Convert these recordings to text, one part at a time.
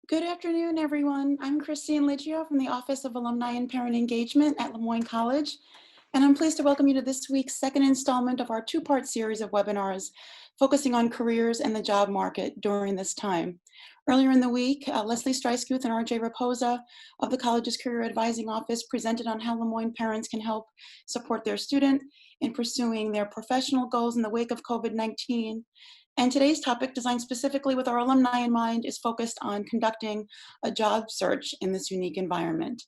Good afternoon, everyone. I'm Christine Liggio from the Office of Alumni and Parent Engagement at Lemoyne College, and I'm pleased to welcome you to this week's second installment of our two-part series of webinars focusing on careers and the job market during this time. Earlier in the week, Leslie Streiskuth and RJ Raposa of the college's Career Advising Office presented on how Lemoyne parents can help support their student in pursuing their professional goals in the wake of COVID-19. And today's topic, designed specifically with our alumni in mind, is focused on conducting a job search in this unique environment.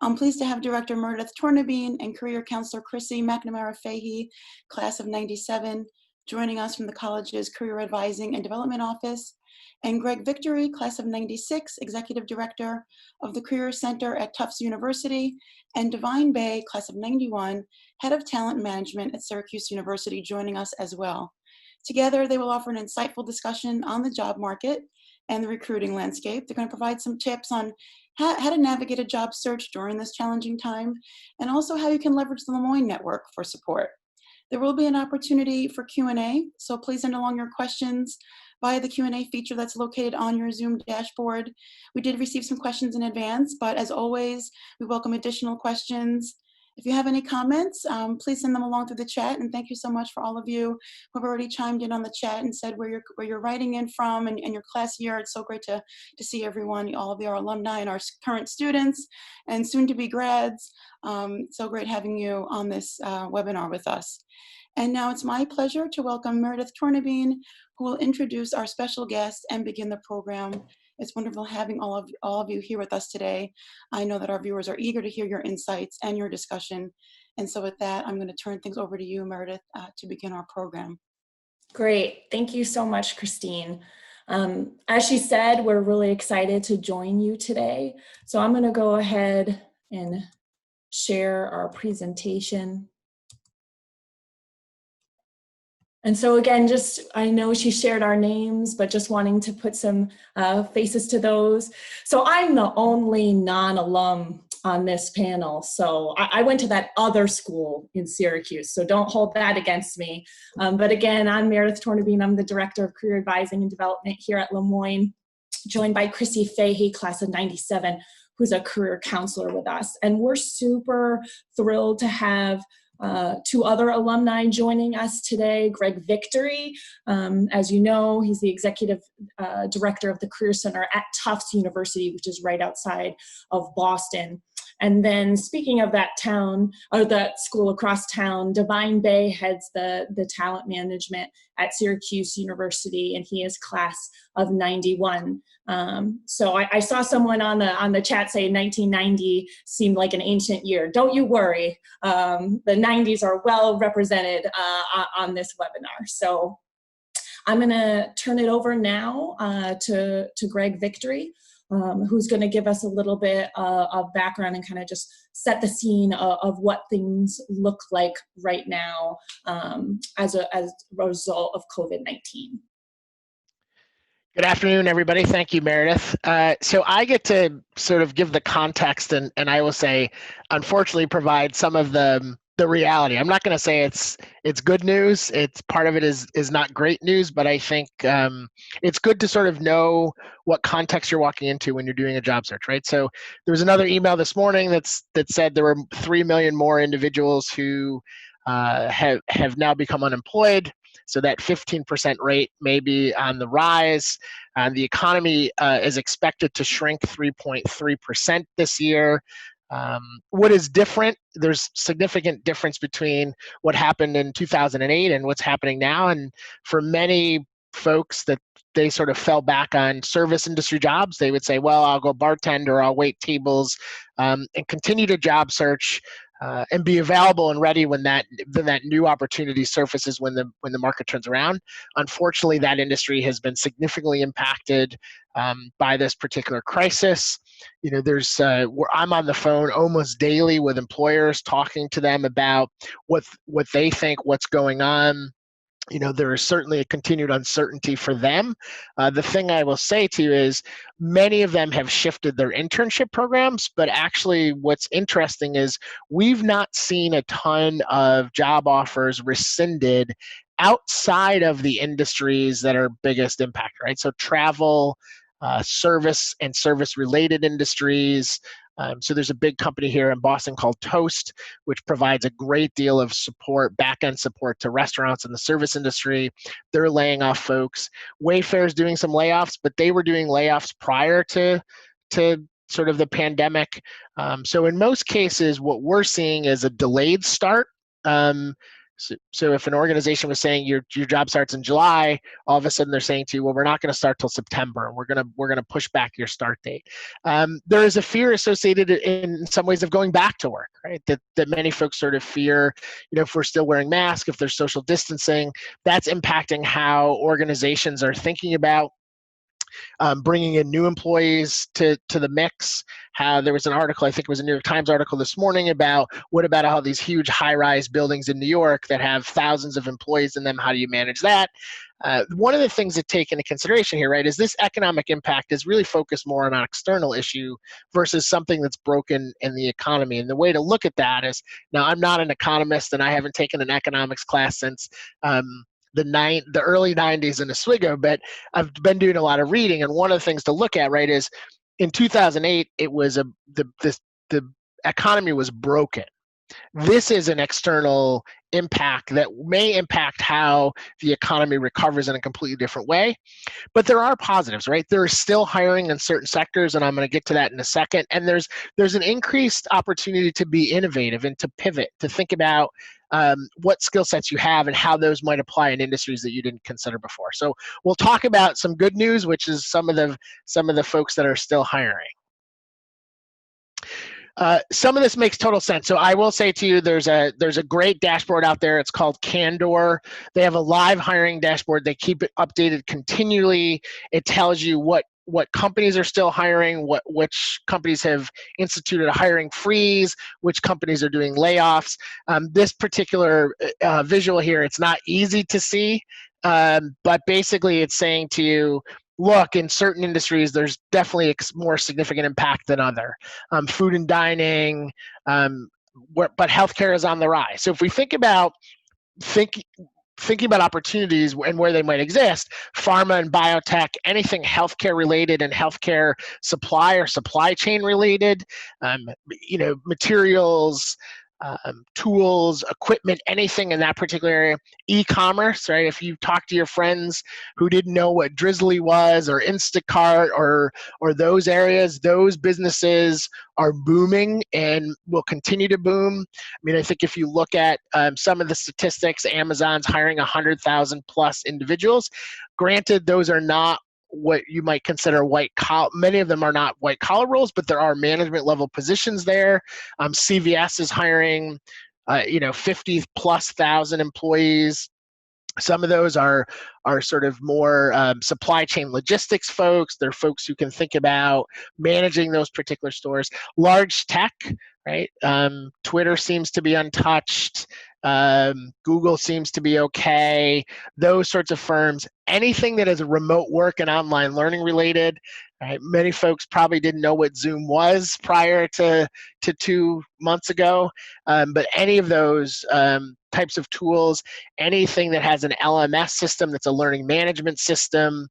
I'm pleased to have Director Meredith Tornabene and Career Counselor Chrissy McNamara Fahey, class of '97, joining us from the college's Career Advising and Development Office, and Greg Victory, class of '96, Executive Director of the Career Center at Tufts University, and Divine Bay, class of '91, Head of Talent Management at Syracuse University, joining us as well. Together, they will offer an insightful discussion on the job market and the recruiting landscape. They're going to provide some tips on how to navigate a job search during this challenging time, and also how you can leverage the Lemoyne Network for support. There will be an opportunity for Q&A, so please send along your questions via the Q&A feature that's located on your Zoom dashboard. We did receive some questions in advance, but as always, we welcome additional questions. If you have any comments, please send them along through the chat, and thank you so much for all of you who have already chimed in on the chat and said where you're writing in from and your class year. It's so great to see everyone, all of our alumni and our current students and soon-to-be grads. So great having you on this webinar with us. And now it's my pleasure to welcome Meredith Tornabene, who will introduce our special guest and begin the program. It's wonderful having all of you here with us today. I know that our viewers are eager to hear your insights and your discussion. And so with that, I'm going to turn things over to you, Meredith, to begin our program. Great. Thank you so much, Christine. As she said, we're really excited to join you today. So I'm going to go ahead and share our presentation. And so again, I know she shared our names, but just wanting to put some faces to those. So I'm the only non-alum on this panel. So I went to that other school in Syracuse, so don't hold that against me. But again, I'm Meredith Tornabene. I'm the Director of Career Advising and Development here at Lemoyne, joined by Chrissy Fahey, class of '97, who's a career counselor with us. And we're super thrilled to have two other alumni joining us today. Greg Victory, as you know, he's the executive director of the Career Center at Tufts University, which is right outside of Boston. And then speaking of that town, or that school across town, Divine Bay heads the talent management at Syracuse University, and he is class of '91. So I saw someone on the chat say 1990 seemed like an ancient year. Don't you worry, the 90s are well represented on this webinar. So I'm gonna turn it over now to Greg Victory, who's going to give us a little bit of background and kind of just set the scene of what things look like right now as a result of COVID-19. Good afternoon, everybody. Thank you, Meredith. So I get to sort of give the context and I will say, unfortunately, provide some of the reality. I'm not going to say it's good news. It's part of it is not great news, but I think it's good to sort of know what context you're walking into when you're doing a job search, right? So there was another email this morning that said there were 3 million more individuals who have now become unemployed. So that 15% rate may be on the rise. The economy is expected to shrink 3.3% this year. What is different? There's significant difference between what happened in 2008 and what's happening now. And for many folks that they sort of fell back on service industry jobs, they would say, well, I'll go bartender, I'll wait tables, and continue to job search and be available and ready when that new opportunity surfaces when the market turns around. Unfortunately, that industry has been significantly impacted by this particular crisis. You know, I'm on the phone almost daily with employers talking to them about what they think, what's going on. You know, there is certainly a continued uncertainty for them. The thing I will say to you is many of them have shifted their internship programs, but actually what's interesting is we've not seen a ton of job offers rescinded outside of the industries that are biggest impact, right? So travel, service and service-related industries. So there's a big company here in Boston called Toast, which provides a great deal of support, back-end support to restaurants in the service industry. They're laying off folks. Wayfair is doing some layoffs, but they were doing layoffs prior to sort of the pandemic. So in most cases, what we're seeing is a delayed start. So if an organization was saying your job starts in July, all of a sudden they're saying to you, well, we're not going to start till September. We're gonna push back your start date. There is a fear associated in some ways of going back to work, right? That many folks sort of fear, if we're still wearing masks, if there's social distancing, that's impacting how organizations are thinking about bringing in new employees to the mix. How there was an article, I think it was a New York Times article this morning, about what about all these huge high-rise buildings in New York that have thousands of employees in them? How do you manage that? One of the things to take into consideration here, right, is this economic impact is really focused more on an external issue versus something that's broken in the economy. And the way to look at that is, now I'm not an economist and I haven't taken an economics class since the early 90s in Oswego, but I've been doing a lot of reading, and one of the things to look at, right, is in 2008 it was the economy was broken. This is an external impact that may impact how the economy recovers in a completely different way. But there are positives, right? There is still hiring in certain sectors, and I'm going to get to that in a second. And there's an increased opportunity to be innovative and to pivot, to think about what skill sets you have and how those might apply in industries that you didn't consider before. So we'll talk about some good news, which is some of the folks that are still hiring. Some of this makes total sense. So I will say to you, there's a great dashboard out there. It's called Candor. They have a live hiring dashboard. They keep it updated continually. It tells you what companies are still hiring, which companies have instituted a hiring freeze, which companies are doing layoffs. This particular visual here, it's not easy to see, but basically it's saying to you, look, in certain industries, there's definitely more significant impact than other. Food and dining, but healthcare is on the rise. So if we think about thinking about opportunities and where they might exist, pharma and biotech, anything healthcare related and healthcare supply or supply chain related, materials, tools, equipment, anything in that particular area. E-commerce, right? If you talk to your friends who didn't know what Drizzly was, or Instacart, or those areas, those businesses are booming and will continue to boom. I mean, I think if you look at some of the statistics, Amazon's hiring 100,000 plus individuals. Granted, those are not what you might consider white collar. Many of them are not white collar roles, but there are management level positions there. CVS is hiring, 50 plus thousand employees. Some of those are sort of more supply chain logistics folks. They're folks who can think about managing those particular stores. Large tech, right? Twitter seems to be untouched. Google seems to be okay. Those sorts of firms. Anything that is remote work and online learning related. Right? Many folks probably didn't know what Zoom was prior to 2 months ago, but any of those types of tools, anything that has an LMS system that's a learning management system,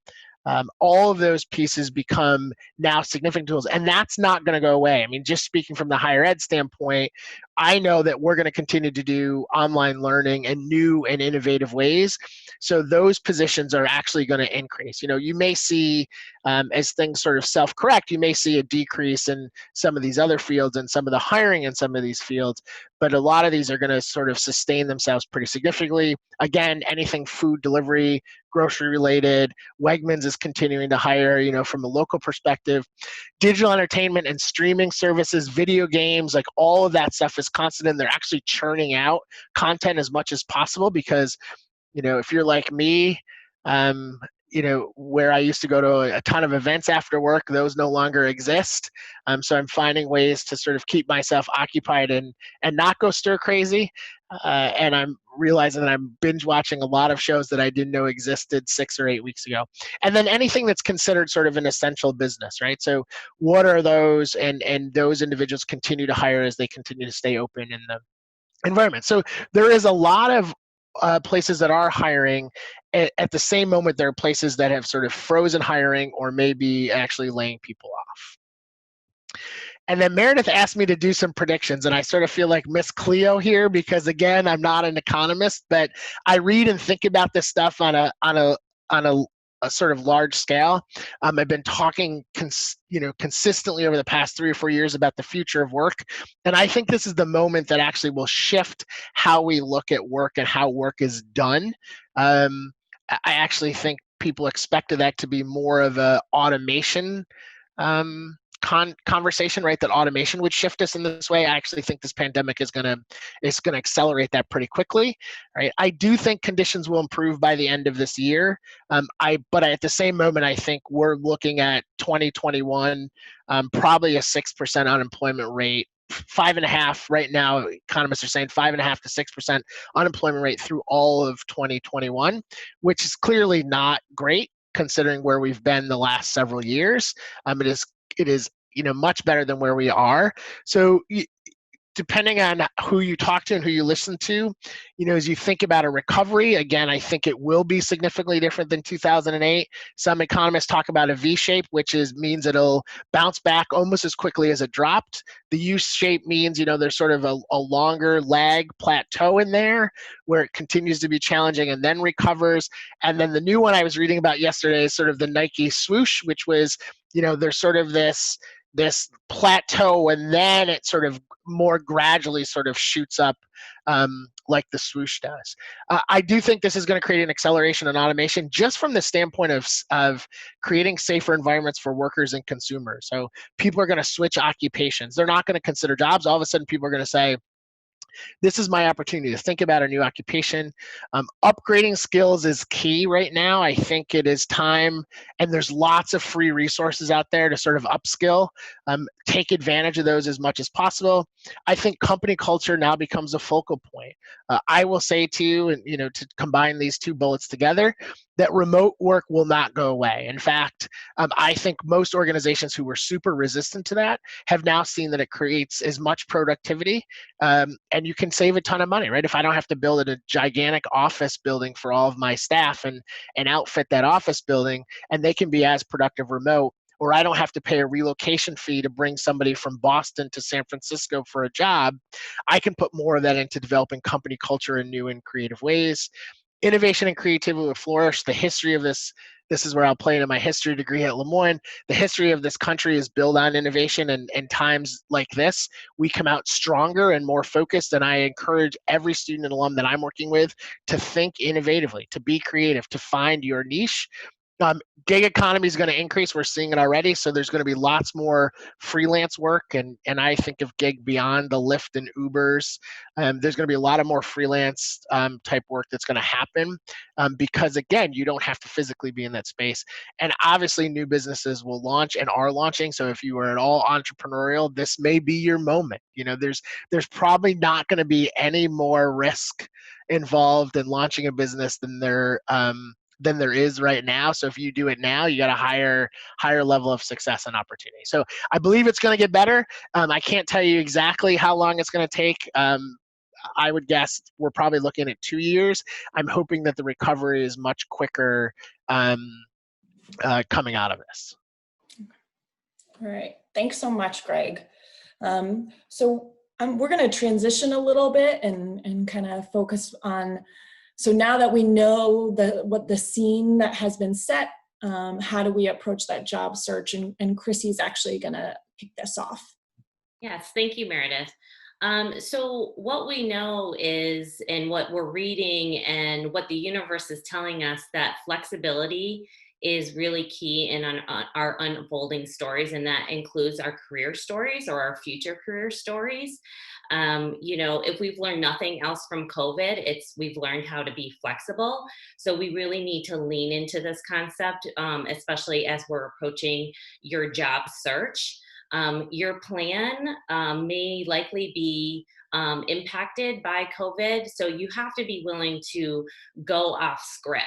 all of those pieces become now significant tools, and that's not going to go away. I mean, just speaking from the higher ed standpoint, I know that we're going to continue to do online learning in new and innovative ways. So those positions are actually going to increase. You may see, as things sort of self-correct, you may see a decrease in some of these other fields and some of the hiring in some of these fields, but a lot of these are going to sort of sustain themselves pretty significantly. Again, anything food delivery, grocery related, Wegmans is continuing to hire, from a local perspective. Digital entertainment and streaming services, video games, like all of that stuff is constant, and they're actually churning out content as much as possible because, if you're like me, where I used to go to a ton of events after work, those no longer exist. So I'm finding ways to sort of keep myself occupied and not go stir crazy. And I'm realizing that I'm binge watching a lot of shows that I didn't know existed 6 or 8 weeks ago. And then anything that's considered sort of an essential business, right? So what are those? And those individuals continue to hire as they continue to stay open in the environment. So there is a lot of places that are hiring. At the same moment, there are places that have sort of frozen hiring or maybe actually laying people off. And then Meredith asked me to do some predictions, and I sort of feel like Miss Cleo here because, again, I'm not an economist, but I read and think about this stuff on a sort of large scale. I've been talking, consistently over the past 3 or 4 years about the future of work, and I think this is the moment that actually will shift how we look at work and how work is done. I actually think people expected that to be more of a automation conversation, right? That automation would shift us in this way. I actually think this pandemic is gonna accelerate that pretty quickly, right? I do think conditions will improve by the end of this year. But at the same moment, I think we're looking at 2021, probably a 6% unemployment rate. 5.5 right now. Economists are saying 5.5 to 6% unemployment rate through all of 2021, which is clearly not great considering where we've been the last several years. It is much better than where we are. So depending on who you talk to and who you listen to, as you think about a recovery, again, I think it will be significantly different than 2008. Some economists talk about a V-shape, which means it'll bounce back almost as quickly as it dropped. The U-shape means, there's sort of a longer lag plateau in there where it continues to be challenging and then recovers. And then the new one I was reading about yesterday is sort of the Nike swoosh, which was, there's sort of this plateau and then it sort of more gradually sort of shoots up like the swoosh does. I do think this is going to create an acceleration in automation just from the standpoint of creating safer environments for workers and consumers. So people are going to switch occupations. They're not going to consider jobs. All of a sudden people are going to say, this is my opportunity to think about a new occupation. Upgrading skills is key right now. I think it is time, and there's lots of free resources out there to sort of upskill. Take advantage of those as much as possible. I think company culture now becomes a focal point. I will say to you, and to combine these two bullets together, that remote work will not go away. In fact, I think most organizations who were super resistant to that have now seen that it creates as much productivity, and you can save a ton of money, right? If I don't have to build a gigantic office building for all of my staff and outfit that office building, and they can be as productive remote, or I don't have to pay a relocation fee to bring somebody from Boston to San Francisco for a job, I can put more of that into developing company culture in new and creative ways. Innovation and creativity will flourish. The history of this is where I'll play into my history degree at Lemoyne. The history of this country is built on innovation, and times like this, we come out stronger and more focused, and I encourage every student and alum that I'm working with to think innovatively, to be creative, to find your niche. Gig economy is going to increase. We're seeing it already. So there's going to be lots more freelance work. And I think of gig beyond the Lyft and Ubers. There's going to be a lot of more freelance type work that's going to happen because, again, you don't have to physically be in that space. And obviously new businesses will launch and are launching. So if you are at all entrepreneurial, this may be your moment. There's probably not going to be any more risk involved in launching a business than there is right now. So if you do it now, you got a higher level of success and opportunity. So I believe it's going to get better. I can't tell you exactly how long it's going to take. I would guess we're probably looking at 2 years. I'm hoping that the recovery is much quicker coming out of this. All right. Thanks so much, Greg. So we're going to transition a little bit and kind of focus on, so now that we know what the scene that has been set, how do we approach that job search? And Chrissy's actually going to kick this off. Yes, thank you, Meredith. So what we know is, and what we're reading and what the universe is telling us, that flexibility is really key in our unfolding stories, and that includes our career stories or our future career stories. If we've learned nothing else from COVID, we've learned how to be flexible. So we really need to lean into this concept, especially as we're approaching your job search. Your plan may likely be impacted by COVID, so you have to be willing to go off script.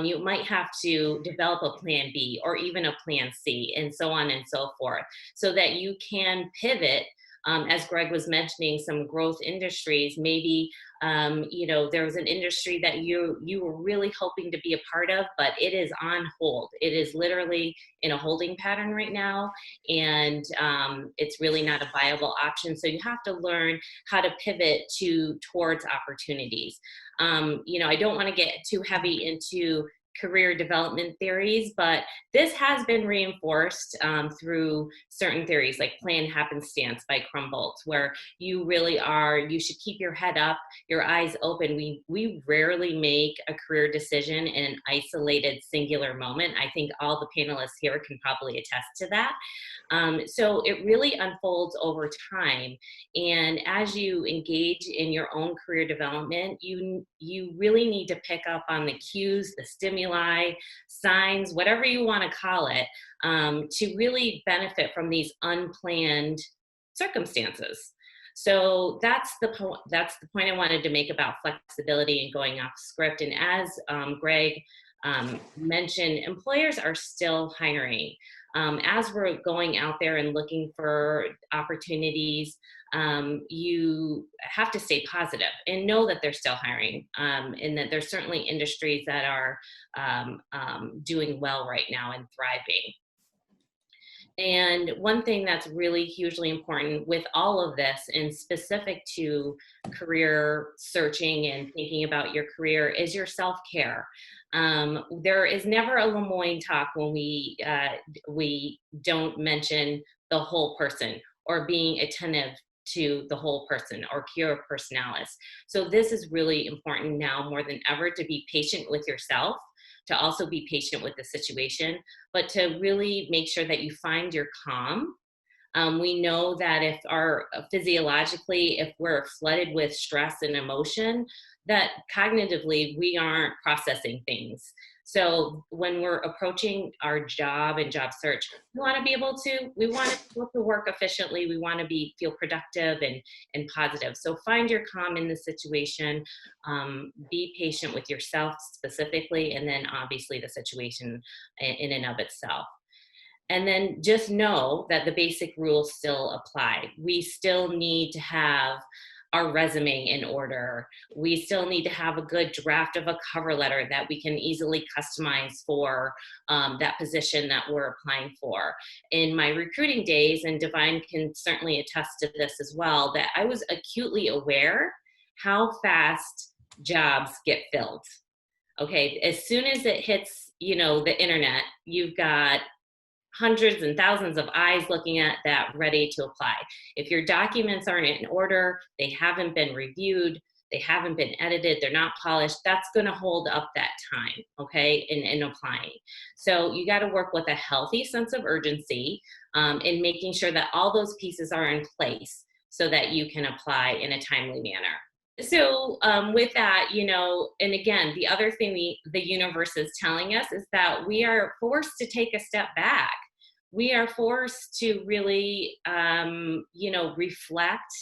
You might have to develop a plan B or even a plan C, and so on and so forth, so that you can pivot. As Greg was mentioning, some growth industries, maybe You know, there was an industry that you were really hoping to be a part of, but it is on hold. It is literally in a holding pattern right now, and it's really not a viable option. So you have to learn how to pivot towards opportunities. You know, I don't want to get too heavy into career development theories, but this has been reinforced through certain theories like planned happenstance by Crumboldt, where you really are, you should keep your head up, your eyes open. We rarely make a career decision in an isolated singular moment. I think all the panelists here can probably attest to that. So it really unfolds over time. And as you engage in your own career development, you really need to pick up on the cues, the stimuli, signs, whatever you want to call it, to really benefit from these unplanned circumstances. So that's the point I wanted to make about flexibility and going off script. And as Greg mentioned, employers are still hiring. As we're going out there and looking for opportunities, you have to stay positive and know that they're still hiring, and that there's certainly industries that are doing well right now and thriving. And one thing that's really hugely important with all of this, and specific to career searching and thinking about your career, is your self-care. There is never a Lemoyne talk when we don't mention the whole person or being attentive to the whole person or cure personalis. So this is really important now more than ever, to be patient with yourself, to also be patient with the situation, but to really make sure that you find your calm. We know that if physiologically, if we're flooded with stress and emotion, that cognitively we aren't processing things. So when we're approaching our job and job search, we want to be able to work efficiently. We want to feel productive and positive. So find your calm in the situation, be patient with yourself specifically, and then obviously the situation in and of itself. And then just know that the basic rules still apply. We still need to have our resume in order. We still need to have a good draft of a cover letter that we can easily customize for that position that we're applying for. In my recruiting days, and Divine can certainly attest to this as well, that I was acutely aware how fast jobs get filled. Okay, as soon as it hits, the internet, you've got hundreds and thousands of eyes looking at that, ready to apply. If your documents aren't in order, they haven't been reviewed, they haven't been edited, they're not polished, that's going to hold up that time, okay, in applying. So you got to work with a healthy sense of urgency in making sure that all those pieces are in place so that you can apply in a timely manner. So with that, and again, the other thing the universe is telling us is that we are forced to take a step back. We are forced to really, reflect.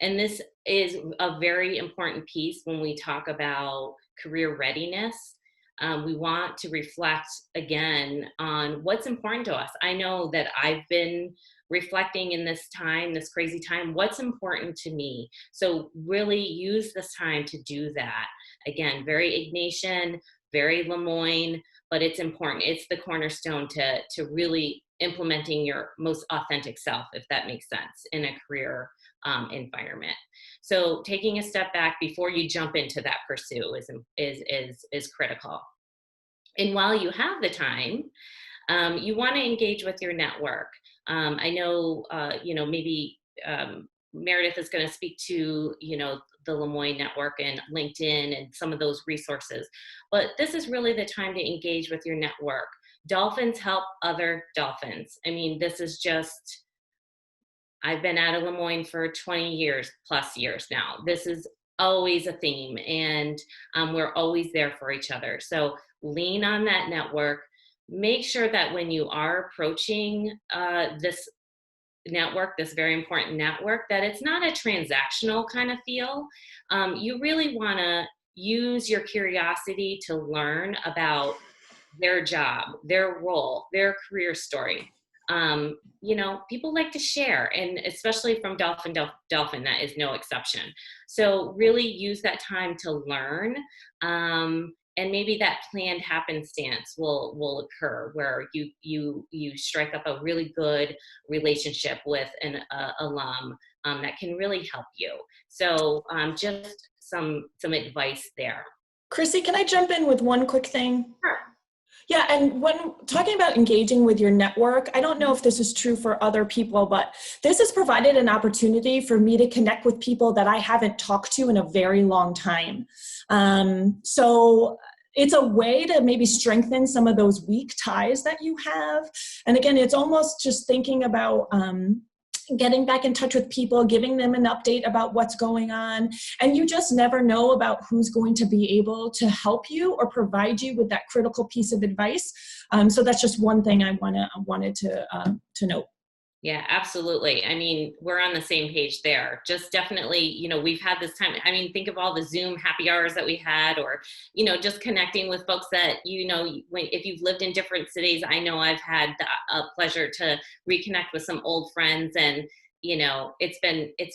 And this is a very important piece when we talk about career readiness. We want to reflect again on what's important to us. I know that I've been reflecting in this time, this crazy time, what's important to me. So really use this time to do that. Again, very Ignatian, very Lemoyne, but it's important. It's the cornerstone to really implementing your most authentic self, if that makes sense, in a career environment. So taking a step back before you jump into that pursuit is critical. And while you have the time, you want to engage with your network. I know, maybe Meredith is going to speak to, the Lemoyne Network and LinkedIn and some of those resources. But this is really the time to engage with your network. Dolphins help other dolphins. I mean, this is just, I've been at Lemoyne for 20 plus years now. This is always a theme, and we're always there for each other. So lean on that network. Make sure that when you are approaching this network, this very important network, that it's not a transactional kind of feel. You really want to use your curiosity to learn about their job, their role, their career story. you know, people like to share, and especially from Dolphin, that is no exception. So really use that time to learn. And maybe that planned happenstance will occur where you strike up a really good relationship with an alum that can really help you. So just some advice there. Chrissy, can I jump in with one quick thing? Sure. Yeah, and when talking about engaging with your network, I don't know if this is true for other people, but this has provided an opportunity for me to connect with people that I haven't talked to in a very long time. So it's a way to maybe strengthen some of those weak ties that you have. And again, it's almost just thinking about getting back in touch with people, giving them an update about what's going on. And you just never know about who's going to be able to help you or provide you with that critical piece of advice. So that's just one thing I wanted to note. Yeah, absolutely. I mean, we're on the same page there. Just definitely, you know, we've had this time. I mean, think of all the Zoom happy hours that we had, or, you know, just connecting with folks that, you know, if you've lived in different cities, I know I've had the pleasure to reconnect with some old friends, and, you know, it's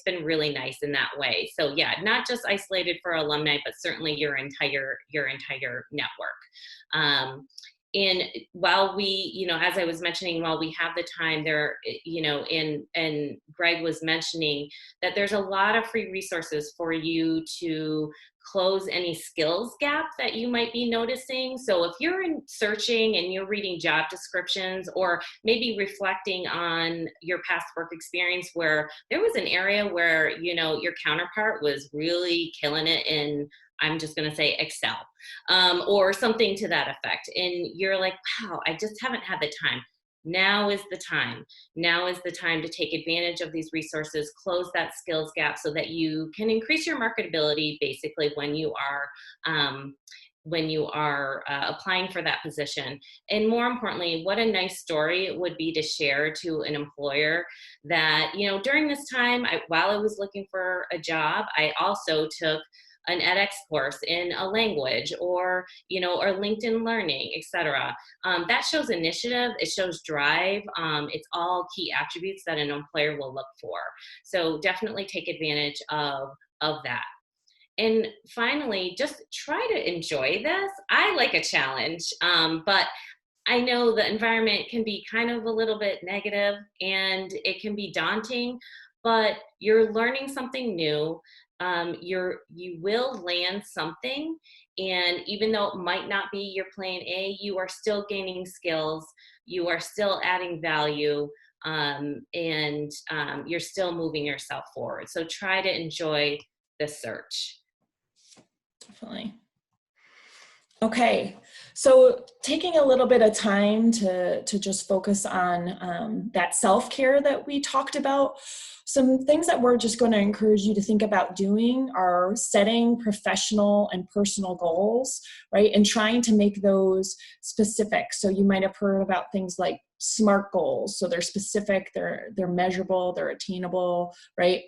been really nice in that way. So yeah, not just isolated for alumni, but certainly your entire network. And while we, you know, as I was mentioning, while we have the time there, you know, and Greg was mentioning that there's a lot of free resources for you to close any skills gap that you might be noticing. So if you're searching and you're reading job descriptions, or maybe reflecting on your past work experience where there was an area where, you know, your counterpart was really killing it in, I'm just going to say Excel, or something to that effect. And you're like, wow, I just haven't had the time. Now is the time. Now is the time to take advantage of these resources, close that skills gap so that you can increase your marketability basically when you are applying for that position. And more importantly, what a nice story it would be to share to an employer that, you know, during this time, while I was looking for a job, I also took an edX course in a language, or, you know, or LinkedIn Learning, etc. That shows initiative, it shows drive. It's all key attributes that an employer will look for. So definitely take advantage of that. And finally, just try to enjoy this. I like a challenge, but I know the environment can be kind of a little bit negative and it can be daunting, but you're learning something new. You will land something, and even though it might not be your plan A, you are still gaining skills, you are still adding value, and you're still moving yourself forward. So try to enjoy the search. Definitely. Okay, so taking a little bit of time to just focus on that self-care that we talked about. Some things that we're just going to encourage you to think about doing are setting professional and personal goals, right? And trying to make those specific. So you might have heard about things like SMART goals. So they're specific, they're measurable, they're attainable, right?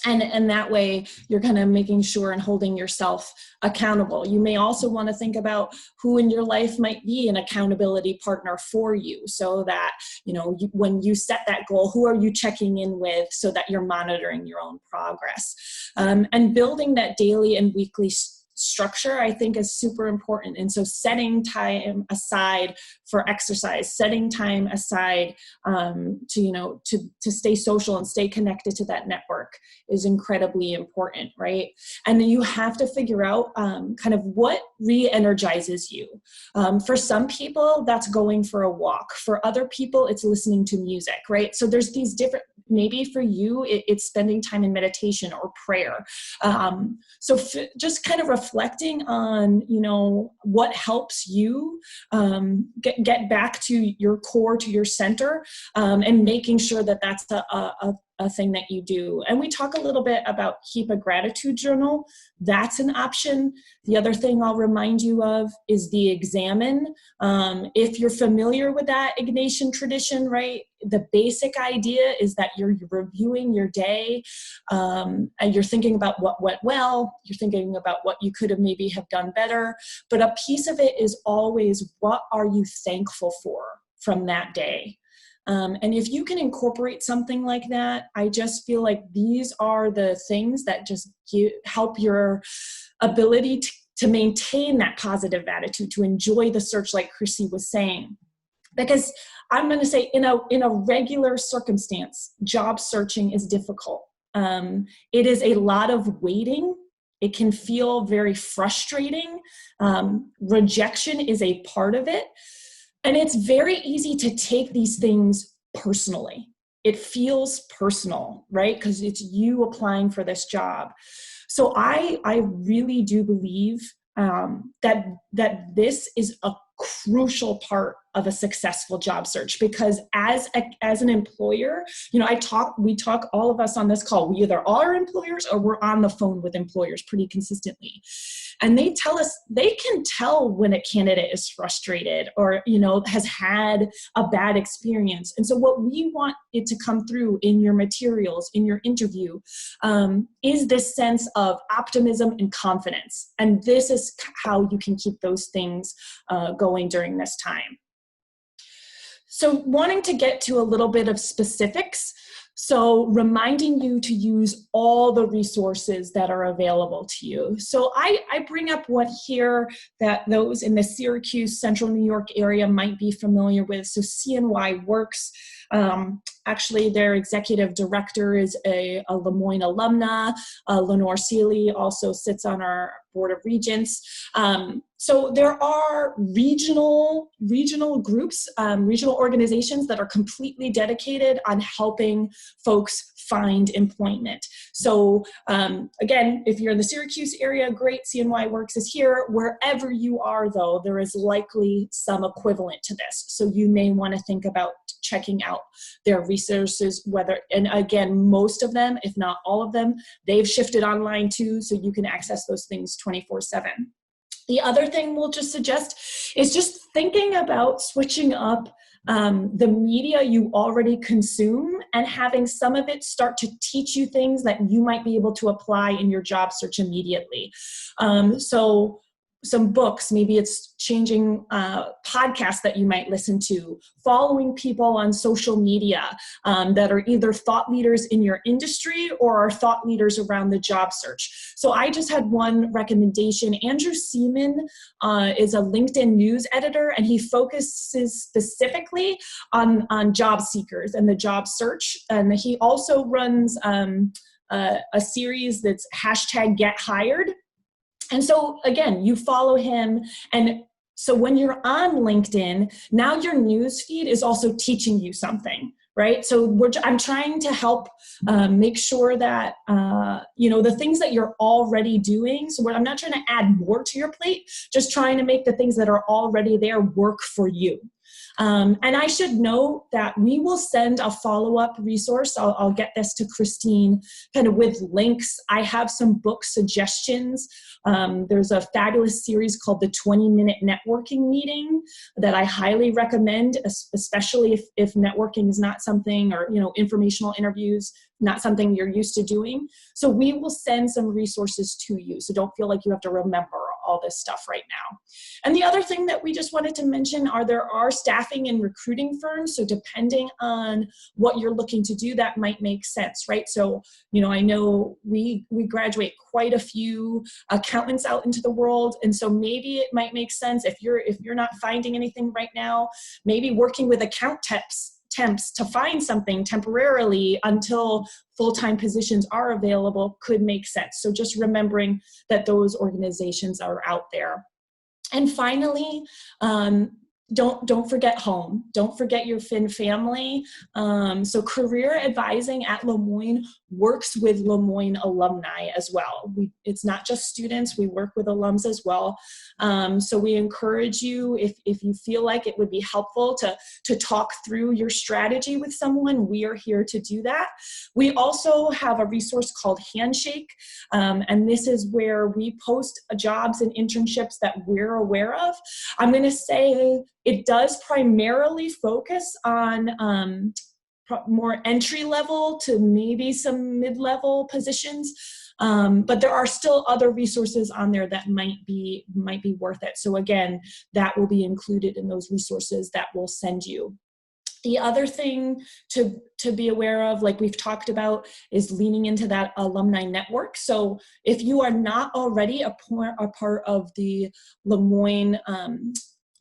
And that way you're kind of making sure and holding yourself accountable. You may also want to think about who in your life might be an accountability partner for you, so that, you know, when you set that goal, who are you checking in with so that you're monitoring your own progress. And building that daily and weekly structure, I think, is super important. And so setting time aside for exercise, setting time aside to stay social and stay connected to that network is incredibly important, right? And then you have to figure out kind of what re-energizes you. For some people, that's going for a walk. For other people, it's listening to music, right? So there's these different, maybe for you, it's spending time in meditation or prayer. So just kind of reflecting on, you know, what helps you get back to your core, to your center, and making sure that that's a thing that you do. And we talk a little bit about keep a gratitude journal. That's an option. The other thing I'll remind you of is the examine. If you're familiar with that Ignatian tradition, right? The basic idea is that you're reviewing your day, and you're thinking about what went well, you're thinking about what you could have maybe have done better, but a piece of it is always, what are you thankful for from that day? And if you can incorporate something like that, I just feel like these are the things that just help your ability to maintain that positive attitude, to enjoy the search, like Chrissy was saying. Because I'm going to say in a regular circumstance, job searching is difficult. It is a lot of waiting. It can feel very frustrating. Rejection is a part of it. And it's very easy to take these things personally. It feels personal, right? Because it's you applying for this job. So I really do believe that this is a crucial part of a successful job search, because as an employer, we talk, all of us on this call, we either are employers or we're on the phone with employers pretty consistently. And they tell us, they can tell when a candidate is frustrated or, has had a bad experience. And so what we want it to come through in your materials, in your interview, is this sense of optimism and confidence. And this is how you can keep those things going during this time. So wanting to get to a little bit of specifics, so reminding you to use all the resources that are available to you. So I bring up what here that those in the Syracuse, Central New York area might be familiar with. So CNY Works, actually their executive director is a Le Moyne alumna. Lenore Seeley also sits on our Board of Regents. So there are regional groups, regional organizations that are completely dedicated on helping folks find employment. So again, if you're in the Syracuse area, great, CNY Works is here. Wherever you are though, there is likely some equivalent to this. So you may want to think about checking out their resources, and again, most of them, if not all of them, they've shifted online too, so you can access those things 24/7. The other thing we'll just suggest is just thinking about switching up the media you already consume and having some of it start to teach you things that you might be able to apply in your job search immediately. So some books, maybe it's changing podcasts that you might listen to, following people on social media that are either thought leaders in your industry or are thought leaders around the job search. So I just had one recommendation. Andrew Seaman is a LinkedIn news editor, and he focuses specifically on job seekers and the job search. And he also runs a series that's #GetHired. And so again, you follow him, and so when you're on LinkedIn, now your news feed is also teaching you something, right? So I'm trying to help make sure that, the things that you're already doing, so I'm not trying to add more to your plate, just trying to make the things that are already there work for you. And I should note that we will send a follow-up resource. I'll get this to Christine kind of with links. I have some book suggestions. There's a fabulous series called the 20-Minute Networking Meeting that I highly recommend, especially if networking is not something, or informational interviews, not something you're used to doing. So we will send some resources to you. So don't feel like you have to remember all this stuff right now. And the other thing that we just wanted to mention there are staffing and recruiting firms. So depending on what you're looking to do, that might make sense, right? So, I know we graduate quite a few accountants out into the world. And so maybe it might make sense if you're not finding anything right now, maybe working with account temps to find something temporarily until full-time positions are available could make sense. So just remembering that those organizations are out there. And finally, don't forget home. Don't forget your family. So career advising at Le Moyne works with Le Moyne alumni as well. It's not just students, we work with alums as well. So we encourage you, if you feel like it would be helpful to talk through your strategy with someone, we are here to do that. We also have a resource called Handshake, and this is where we post jobs and internships that we're aware of. I'm going to say it does primarily focus on more entry level to maybe some mid-level positions, but there are still other resources on there that might be worth it. So again, that will be included in those resources that we'll send you. The other thing to be aware of, like we've talked about, is leaning into that alumni network. So if you are not already a part of the Lemoyne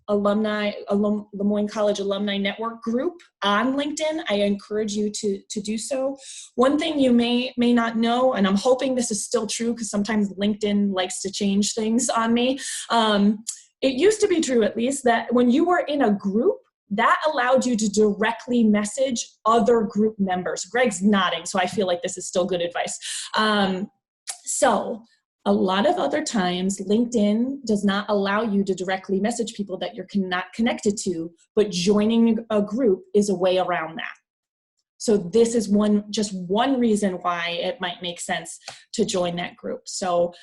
Lemoyne College Alumni Network group on LinkedIn, I encourage you to do so. One thing you may not know, and I'm hoping this is still true because sometimes LinkedIn likes to change things on me. It used to be true, at least, that when you were in a group, that allowed you to directly message other group members. Greg's nodding, so I feel like this is still good advice. So a lot of other times, LinkedIn does not allow you to directly message people that you're not connected to, but joining a group is a way around that. So this is just one reason why it might make sense to join that group. So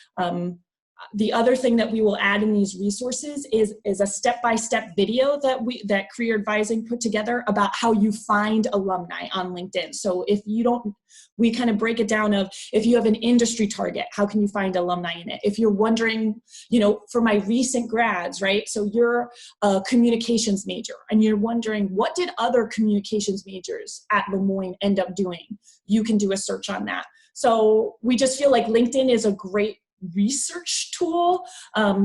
the other thing that we will add in these resources is a step-by-step video that Career Advising put together about how you find alumni on LinkedIn. So if you don't, we kind of break it down of, if you have an industry target, how can you find alumni in it? If you're wondering, for my recent grads, right? So you're a communications major and you're wondering, what did other communications majors at Lemoyne end up doing? You can do a search on that. So we just feel like LinkedIn is a great research tool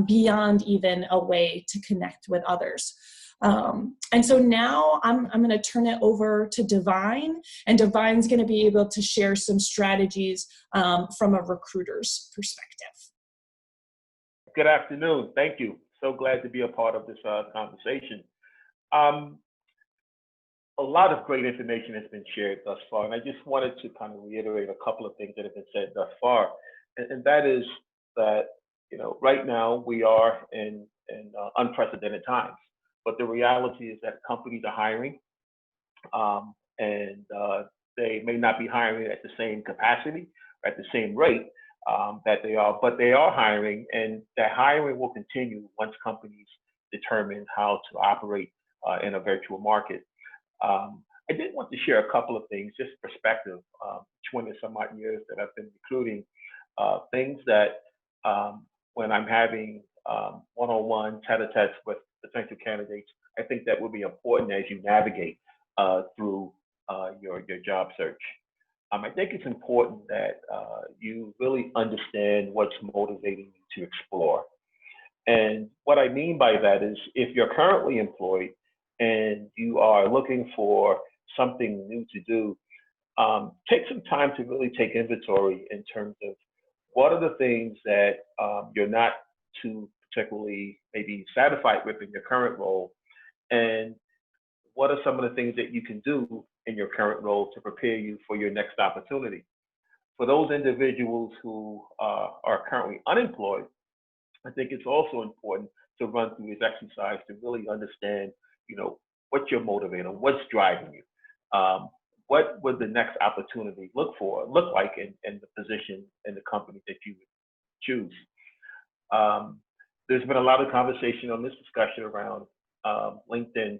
beyond even a way to connect with others. And so now I'm going to turn it over to Divine, and Divine's going to be able to share some strategies from a recruiter's perspective. Good afternoon. Thank you. So glad to be a part of this conversation. A lot of great information has been shared thus far, and I just wanted to kind of reiterate a couple of things that have been said thus far. And that is that, right now we are in unprecedented times, but the reality is that companies are hiring, and they may not be hiring at the same capacity, or at the same rate that they are, but they are hiring, and that hiring will continue once companies determine how to operate in a virtual market. I did want to share a couple of things, just perspective, 20 some odd years that I've been recruiting. Things that when I'm having one-on-one tete-a-tetes with potential candidates, I think that will be important as you navigate through your job search. I think it's important that you really understand what's motivating you to explore. And what I mean by that is, if you're currently employed and you are looking for something new to do, take some time to really take inventory in terms of what are the things that you're not too particularly maybe satisfied with in your current role, and what are some of the things that you can do in your current role to prepare you for your next opportunity. For those individuals who are currently unemployed, I think it's also important to run through this exercise to really understand, what's your motivator, what's driving you. What would the next opportunity look like in the position in the company that you would choose? There's been a lot of conversation on this discussion around LinkedIn.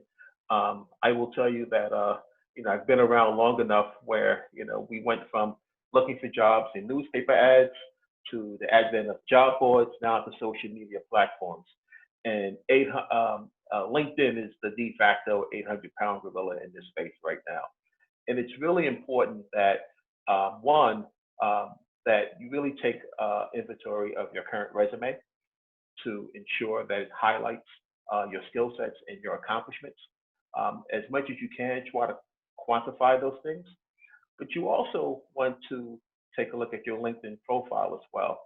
I will tell you that I've been around long enough where we went from looking for jobs in newspaper ads to the advent of job boards, now to social media platforms. And LinkedIn is the de facto 800-pound gorilla in this space right now. And it's really important that, that you really take inventory of your current resume to ensure that it highlights your skill sets and your accomplishments. As much as you can, try to quantify those things. But you also want to take a look at your LinkedIn profile as well.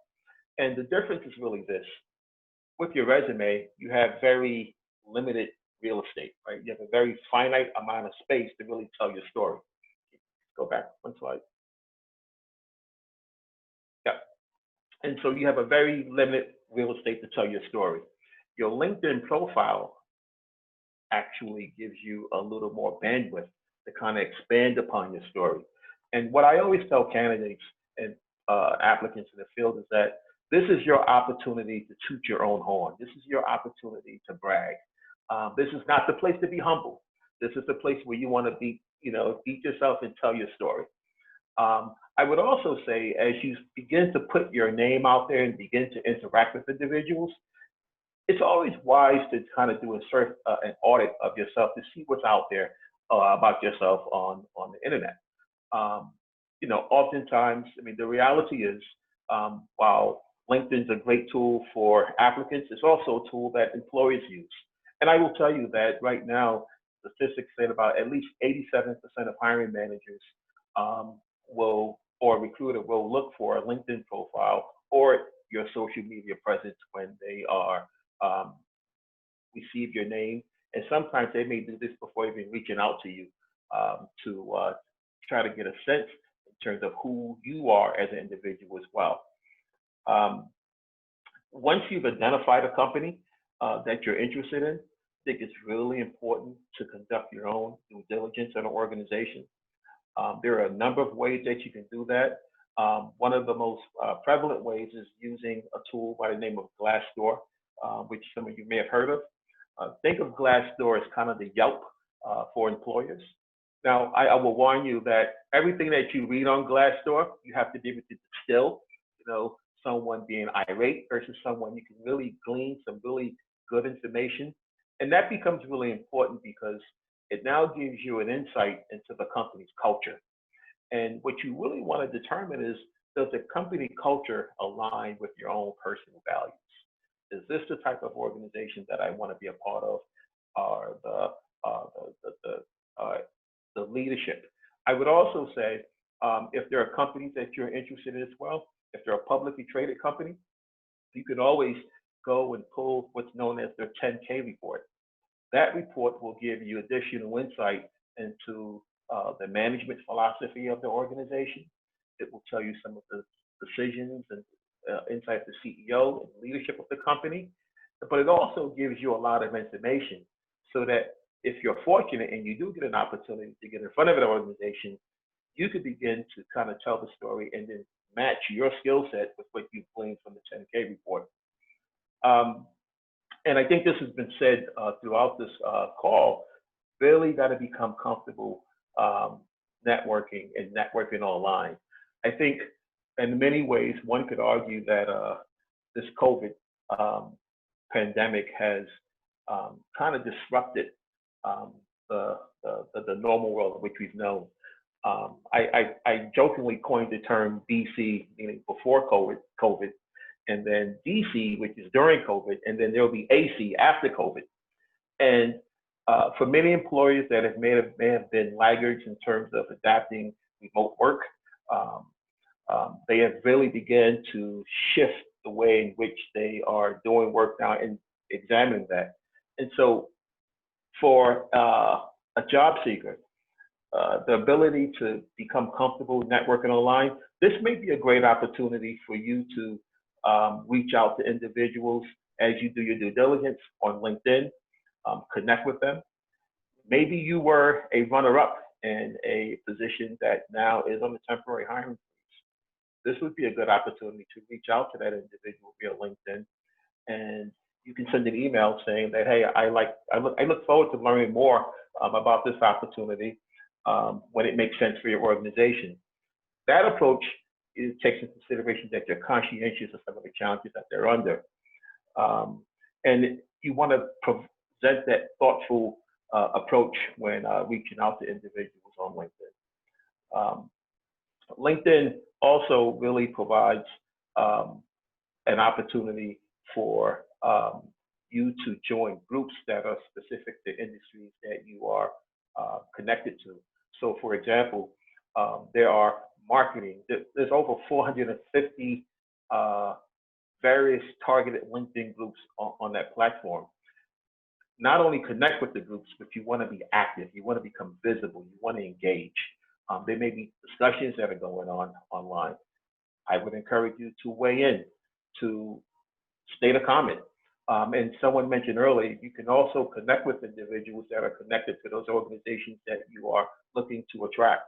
And the difference is really this. With your resume, you have very limited real estate, right? You have a very finite amount of space to really tell your story. Go back one slide. Yeah. And so you have a very limited real estate to tell your story. Your LinkedIn profile actually gives you a little more bandwidth to kind of expand upon your story. And what I always tell candidates and applicants in the field is that this is your opportunity to toot your own horn. This is your opportunity to brag. This is not the place to be humble. This is the place where you want to be, beat yourself and tell your story. I would also say, as you begin to put your name out there and begin to interact with individuals, it's always wise to kind of do an audit of yourself to see what's out there about yourself on the internet. Oftentimes, I mean, the reality is, while LinkedIn's a great tool for applicants, it's also a tool that employers use. And I will tell you that right now, statistics say about at least 87% of hiring managers or a recruiter will look for a LinkedIn profile or your social media presence when they are receive your name. And sometimes they may do this before even reaching out to you to try to get a sense in terms of who you are as an individual as well. Once you've identified a company that you're interested in, I think it's really important to conduct your own due diligence on an organization. There are a number of ways that you can do that. One of the most prevalent ways is using a tool by the name of Glassdoor, which some of you may have heard of. Think of Glassdoor as kind of the Yelp for employers. Now, I will warn you that everything that you read on Glassdoor, you have to be able to distill, someone being irate versus someone you can really glean some really good information. And that becomes really important because it now gives you an insight into the company's culture. And what you really want to determine is, does the company culture align with your own personal values? Is this the type of organization that I want to be a part of? Or the leadership? I would also say, if there are companies that you're interested in as well, if they're a publicly traded company, you can always go and pull what's known as their 10K report. That report will give you additional insight into the management philosophy of the organization. It will tell you some of the decisions and insight of the CEO and leadership of the company. But it also gives you a lot of information so that if you're fortunate and you do get an opportunity to get in front of an organization, you could begin to kind of tell the story and then match your skill set with what you've gleaned from the 10K report. And I think this has been said throughout this call, really got to become comfortable networking and networking online. I think in many ways, one could argue that this COVID pandemic has kind of disrupted the normal world in which we've known. I jokingly coined the term BC, meaning before COVID, and then DC, which is during COVID, and then there'll be AC after COVID. And for many employers that may have been laggards in terms of adapting remote work, they have really begun to shift the way in which they are doing work now and examining that. And so for a job seeker, the ability to become comfortable networking online, this may be a great opportunity for you to reach out to individuals as you do your due diligence on LinkedIn, connect with them. Maybe you were a runner-up in a position that now is on the temporary hiring freeze. This would be a good opportunity to reach out to that individual via LinkedIn, and you can send an email saying that, hey, I look forward to learning more about this opportunity when it makes sense for your organization. That approach takes into consideration that you're conscientious of some of the challenges that they're under. And you want to present that thoughtful approach when reaching out to individuals on LinkedIn. LinkedIn also really provides an opportunity for you to join groups that are specific to industries that you are connected to. So for example, there are marketing, there's over 450 various targeted LinkedIn groups on that platform. Not only connect with the groups, but you want to be active, you want to become visible, you want to engage. There may be discussions that are going on online. I would encourage you to weigh in, to state a comment. And someone mentioned earlier, you can also connect with individuals that are connected to those organizations that you are looking to attract.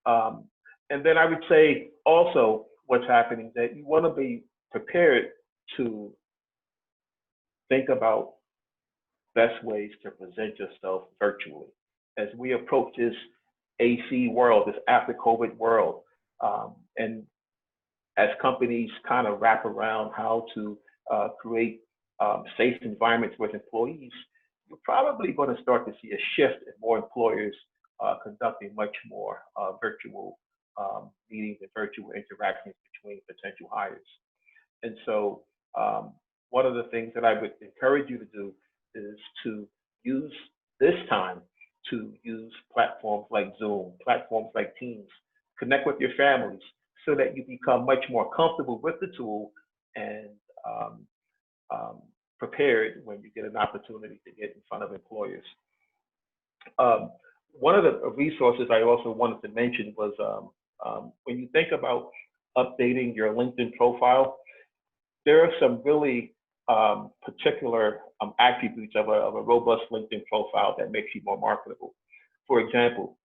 And then I would say also what's happening is that you want to be prepared to think about best ways to present yourself virtually. As we approach this AC world, this after COVID world, and as companies kind of wrap around how to create safe environments with employees, you're probably going to start to see a shift in more employers conducting much more virtual meetings and virtual interactions between potential hires. And so one of the things that I would encourage you to do is to use this time to use platforms like Zoom, platforms like Teams, connect with your families so that you become much more comfortable with the tool and prepared when you get an opportunity to get in front of employers. One of the resources I also wanted to mention was when you think about updating your LinkedIn profile, there are some really particular attributes of a robust LinkedIn profile that makes you more marketable. For example,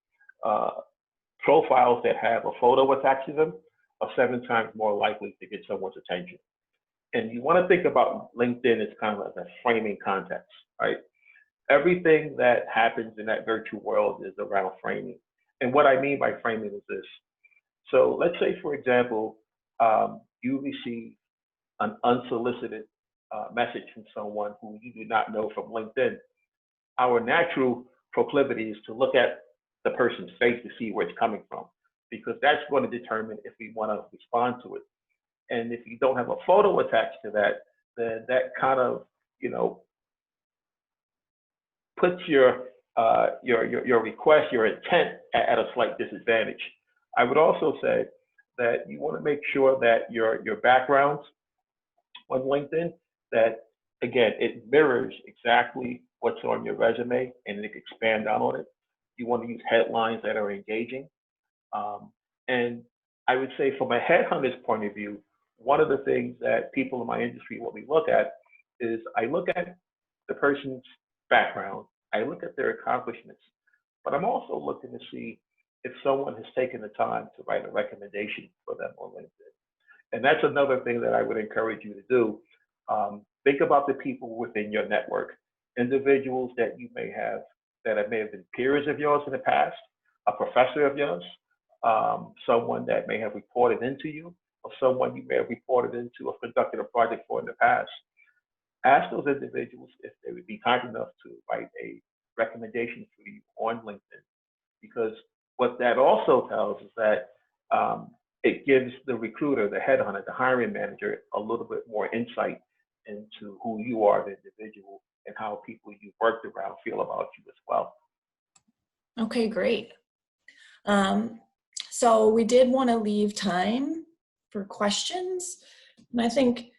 profiles that have a photo attached to them are 7 times more likely to get someone's attention. And you want to think about LinkedIn as kind of like a framing context, right? Everything that happens in that virtual world is around framing. And what I mean by framing is this. So let's say, for example, you receive an unsolicited message from someone who you do not know from LinkedIn. Our natural proclivity is to look at the person's face to see where it's coming from, because that's going to determine if we want to respond to it. And if you don't have a photo attached to that, then that kind of, puts your request, your intent at a slight disadvantage. I would also say that you want to make sure that your backgrounds on LinkedIn, that again, it mirrors exactly what's on your resume and it can expand out on it. You want to use headlines that are engaging. And I would say from a headhunter's point of view, one of the things that people in my industry, what we look at is I look at the person's background, I look at their accomplishments, but I'm also looking to see if someone has taken the time to write a recommendation for them on LinkedIn. And that's another thing that I would encourage you to do. Think about the people within your network, individuals that you may have, that may have been peers of yours in the past, a professor of yours, someone that may have reported into you, or someone you may have reported into or conducted a project for in the past. Ask those individuals if they would be kind enough to write a recommendation for you on LinkedIn, because what that also tells is that it gives the recruiter, the headhunter, the hiring manager a little bit more insight into who you are, the individual, and how people you've worked around feel about you as well. Okay, great. So we did want to leave time for questions. And I think,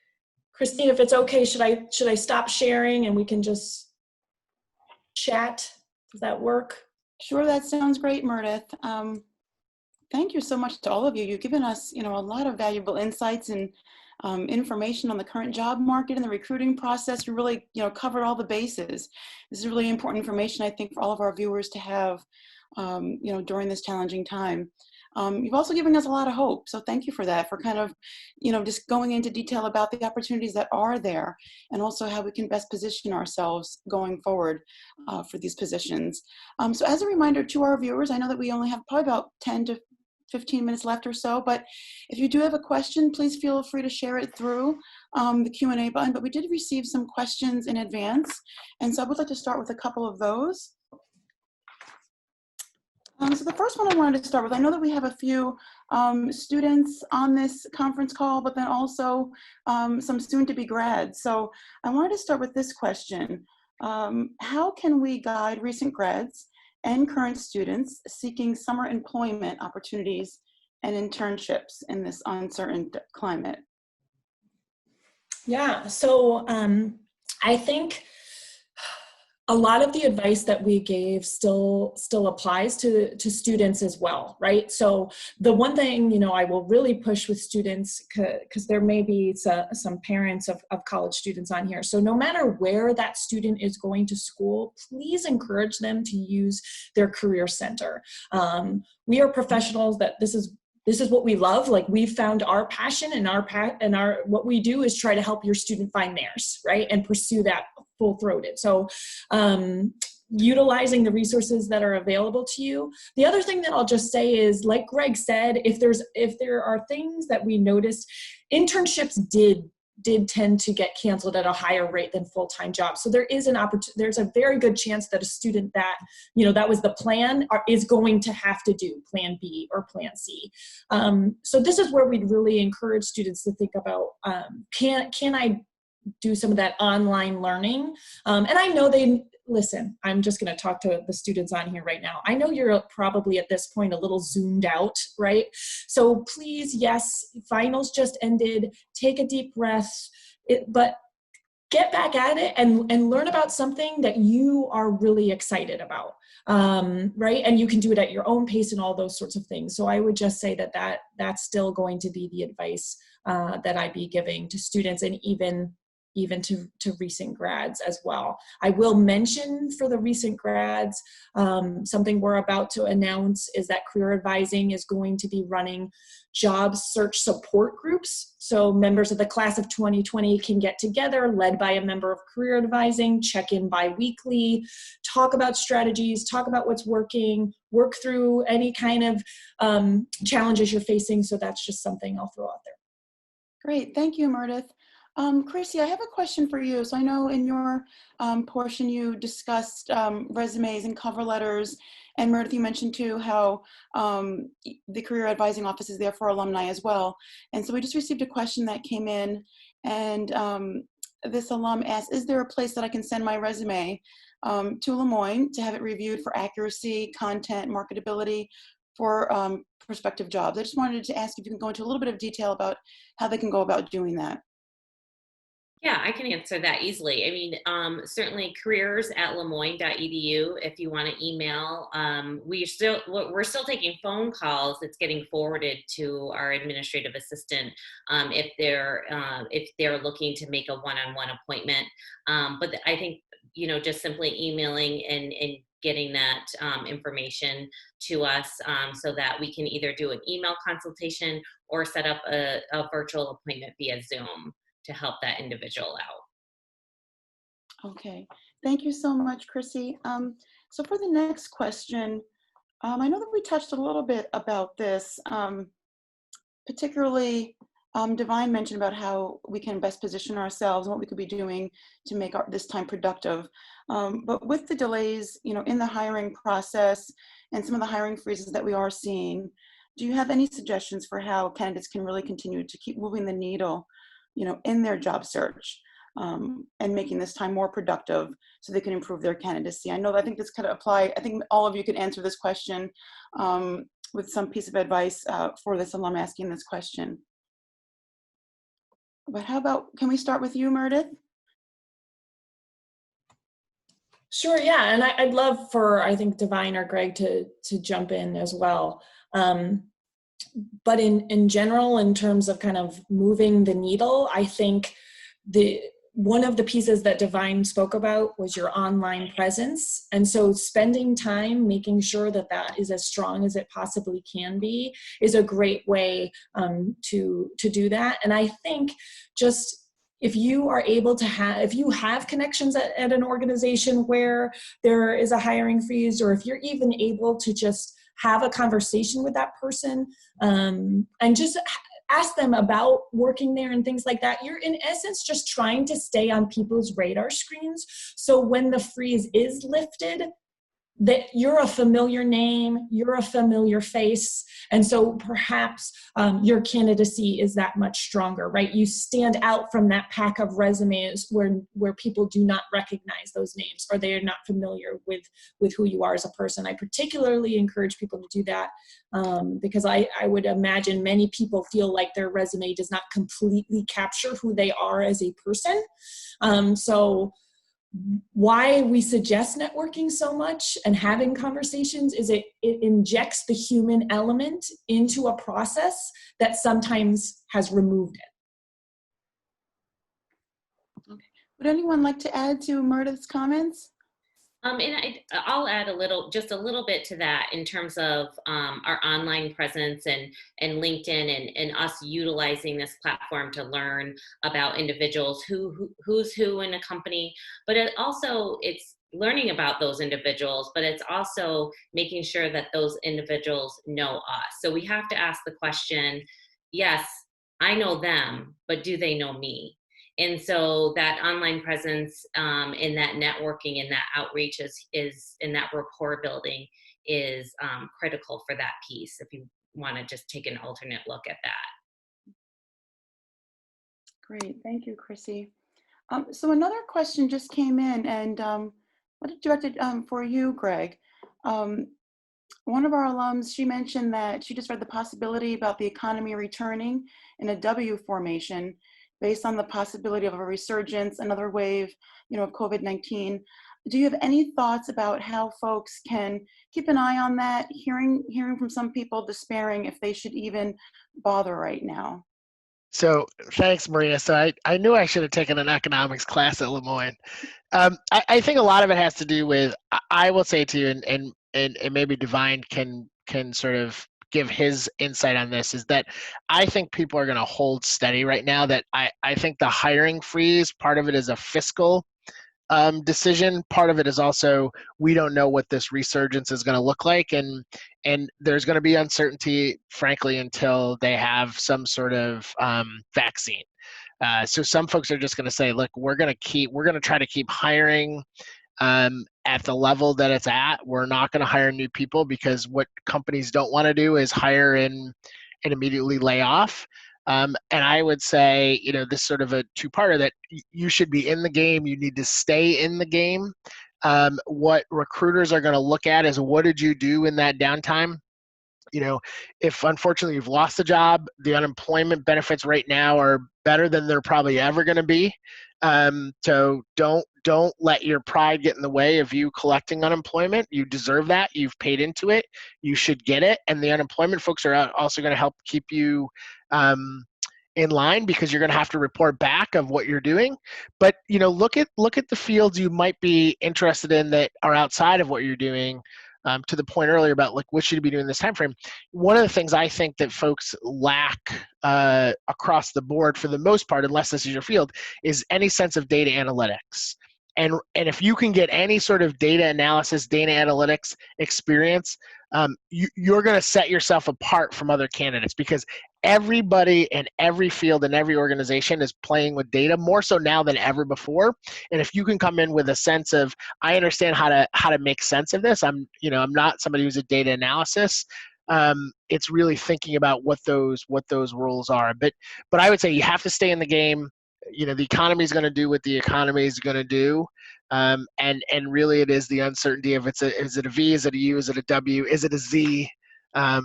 Christine, if it's okay, should I stop sharing and we can just chat? Does that work? Sure, that sounds great, Meredith. Thank you so much to all of you. You've given us, a lot of valuable insights and information on the current job market and the recruiting process. You really, covered all the bases. This is really important information, I think, for all of our viewers to have, during this challenging time. You've also given us a lot of hope. So thank you for that, for kind of, just going into detail about the opportunities that are there and also how we can best position ourselves going forward for these positions. So as a reminder to our viewers, I know that we only have probably about 10 to 15 minutes left or so, but if you do have a question, please feel free to share it through the Q&A button. But we did receive some questions in advance, and so I would like to start with a couple of those. So the first one I wanted to start with, I know that we have a few students on this conference call, but then also some soon-to-be grads. So I wanted to start with this question. How can we guide recent grads and current students seeking summer employment opportunities and internships in this uncertain climate? Yeah, so I think a lot of the advice that we gave still applies to students as well, right? So the one thing, I will really push with students, because there may be some parents of college students on here. So no matter where that student is going to school, please encourage them to use their career center. We are professionals that this is what we love. Like, we've found our passion, and our what we do is try to help your student find theirs, right? And pursue that full-throated. So utilizing the resources that are available to you. The other thing that I'll just say is, like Greg said, if there are things that we noticed, internships did did tend to get canceled at a higher rate than full-time jobs. So there is an opportunity, there's a very good chance that a student that, that was the plan is going to have to do plan B or plan C. So this is where we'd really encourage students to think about, can I do some of that online learning? And I know listen, I'm just going to talk to the students on here right now. I know you're probably at this point a little zoomed out, right? So please, yes, finals just ended. Take a deep breath, but get back at it and learn about something that you are really excited about, right? And you can do it at your own pace and all those sorts of things. So I would just say that's still going to be the advice that I'd be giving to students, and even to recent grads as well. I will mention for the recent grads, something we're about to announce is that Career Advising is going to be running job search support groups. So members of the class of 2020 can get together, led by a member of Career Advising, check in bi-weekly, talk about strategies, talk about what's working, work through any kind of challenges you're facing. So that's just something I'll throw out there. Great, thank you, Meredith. Chrissy, I have a question for you. So I know in your portion you discussed resumes and cover letters, and Meredith, you mentioned too how the Career Advising Office is there for alumni as well. And so we just received a question that came in, and this alum asked, is there a place that I can send my resume to Lemoyne to have it reviewed for accuracy, content, marketability for prospective jobs? I just wanted to ask if you can go into a little bit of detail about how they can go about doing that. Yeah, I can answer that easily. I mean, certainly careers@lemoyne.edu if you want to email. We're still taking phone calls. It's getting forwarded to our administrative assistant if they're looking to make a one-on-one appointment. But I think, just simply emailing and getting that information to us so that we can either do an email consultation or set up a virtual appointment via Zoom to help that individual out. Okay, thank you so much, Chrissy. So for the next question, I know that we touched a little bit about this, particularly Divine mentioned about how we can best position ourselves and what we could be doing to make this time productive. But with the delays, in the hiring process and some of the hiring freezes that we are seeing, do you have any suggestions for how candidates can really continue to keep moving the needle in their job search and making this time more productive so they can improve their candidacy? I think this could apply. I think all of you could answer this question with some piece of advice for this alum asking this question. But how about, can we start with you, Meredith? Sure, yeah, and I'd love for, I think, Divine or Greg to jump in as well. But in general, in terms of kind of moving the needle, I think one of the pieces that Divine spoke about was your online presence. And so spending time making sure that is as strong as it possibly can be is a great way to do that. And I think just if you are able to if you have connections at an organization where there is a hiring freeze, or if you're even able to just have a conversation with that person and just ask them about working there and things like that, you're in essence just trying to stay on people's radar screens. So when the freeze is lifted, that you're a familiar name, you're a familiar face, and so perhaps your candidacy is that much stronger, right? You stand out from that pack of resumes where people do not recognize those names, or they are not familiar with who you are as a person. I particularly encourage people to do that because I would imagine many people feel like their resume does not completely capture who they are as a person. So why we suggest networking so much and having conversations is it injects the human element into a process that sometimes has removed it. Okay. Would anyone like to add to Meredith's comments? And I'll add just a little bit to that in terms of our online presence and LinkedIn and us utilizing this platform to learn about individuals, who's who in a company, but it's learning about those individuals, but it's also making sure that those individuals know us. So we have to ask the question, yes, I know them, but do they know me? And so that online presence and that networking and that outreach is and that rapport building is critical for that piece, if you want to just take an alternate look at that. Great, thank you, Chrissy. So another question just came in, and directed for you, Greg. One of our alums, she mentioned that she just read the possibility about the economy returning in a W formation based on the possibility of a resurgence, another wave, of COVID-19. Do you have any thoughts about how folks can keep an eye on that? Hearing from some people despairing if they should even bother right now. So thanks, Maria. So I knew I should have taken an economics class at Lemoyne. I think a lot of it has to do with, I will say to you, and maybe Divine can sort of give his insight on this, is that I think people are going to hold steady right now. That I think the hiring freeze, part of it is a fiscal decision. Part of it is also, we don't know what this resurgence is going to look like, and there's going to be uncertainty, frankly, until they have some sort of vaccine. So some folks are just going to say, look, we're going to try to keep hiring at the level that it's at. We're not going to hire new people, because what companies don't want to do is hire and immediately lay off. And I would say, this sort of a two-parter, that you should be in the game. You need to stay in the game. What recruiters are going to look at is, what did you do in that downtime? If unfortunately you've lost a job, the unemployment benefits right now are better than they're probably ever going to be. So don't let your pride get in the way of you collecting unemployment. You deserve that. You've paid into it. You should get it. And the unemployment folks are also going to help keep you in line, because you're going to have to report back of what you're doing. But look at the fields you might be interested in that are outside of what you're doing. To the point earlier about, like, what should you be doing this time frame? One of the things I think that folks lack across the board, for the most part, unless this is your field, is any sense of data analytics. And if you can get any sort of data analysis, data analytics experience, you're going to set yourself apart from other candidates, because everybody in every field and every organization is playing with data more so now than ever before. And if you can come in with a sense of, I understand how to make sense of this. I'm not somebody who's a data analysis. It's really thinking about what those roles are. But I would say you have to stay in the game. The economy is going to do what the economy is going to do. And really it is the uncertainty of, is it a V, is it a U, is it a W, is it a Z? I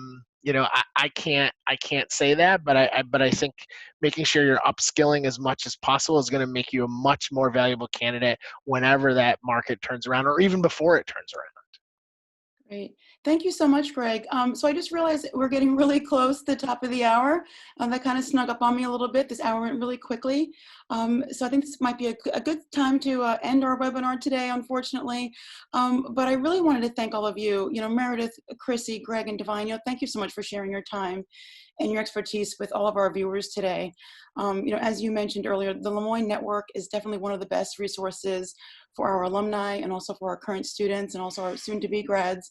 can't say that, but I think making sure you're upskilling as much as possible is going to make you a much more valuable candidate whenever that market turns around, or even before it turns around. Great. Thank you so much, Greg. So I just realized we're getting really close to the top of the hour. That kind of snuck up on me a little bit. This hour went really quickly. So I think this might be a good time to end our webinar today, unfortunately. But I really wanted to thank all of you, Meredith, Chrissy, Greg, and Divine. Thank you so much for sharing your time and your expertise with all of our viewers today. As you mentioned earlier, the Lemoyne Network is definitely one of the best resources for our alumni, and also for our current students, and also our soon-to-be grads,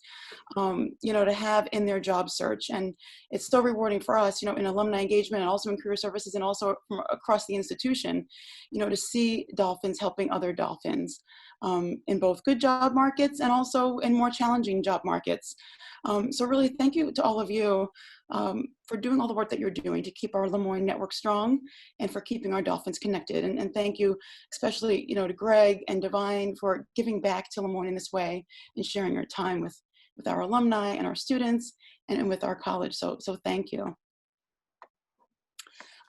to have in their job search. And it's so rewarding for us, in alumni engagement, and also in career services, and also from across the institution, to see dolphins helping other dolphins in both good job markets and also in more challenging job markets. So really, thank you to all of you for doing all the work that you're doing to keep our Lemoyne network strong, and for keeping our dolphins connected. And thank you especially, to Greg and Divine for giving back to Lemoyne in this way, and sharing your time with our alumni and our students, and with our college. So thank you.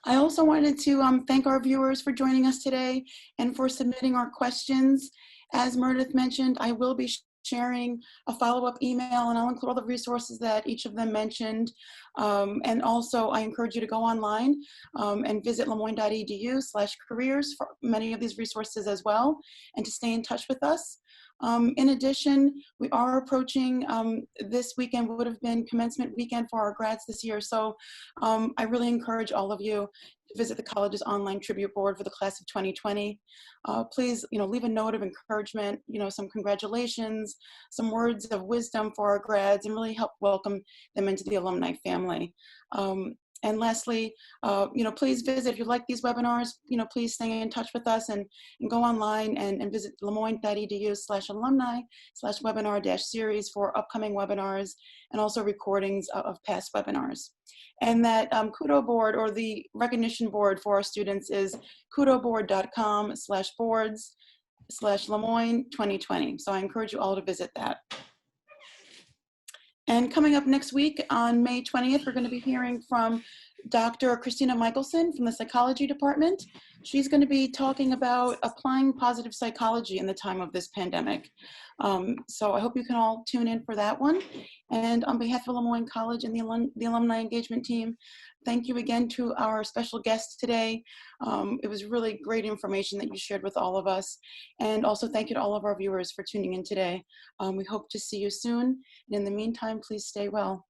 I also wanted to thank our viewers for joining us today and for submitting our questions. As Meredith mentioned, I will be sharing a follow-up email, and I'll include all the resources that each of them mentioned. And also, I encourage you to go online and visit lemoyne.edu/careers for many of these resources as well, and to stay in touch with us. In addition, we are approaching, this weekend would have been commencement weekend for our grads this year. So I really encourage all of you to visit the college's online tribute board for the class of 2020. Please, leave a note of encouragement, some congratulations, some words of wisdom for our grads, and really help welcome them into the alumni family. And lastly, please visit, if you like these webinars, please stay in touch with us and go online and visit lemoyne.edu/alumni/webinar-series for upcoming webinars and also recordings of past webinars. And that Kudo board, or the recognition board for our students, is kudoboard.com/boards/Lemoyne 2020. So I encourage you all to visit that. And coming up next week on May 20th, we're going to be hearing from Dr. Christina Michelson from the psychology department. She's going to be talking about applying positive psychology in the time of this pandemic. So I hope you can all tune in for that one. And on behalf of Lemoyne College and the alumni engagement team, thank you again to our special guests today. It was really great information that you shared with all of us. And also thank you to all of our viewers for tuning in today. We hope to see you soon. And in the meantime, please stay well.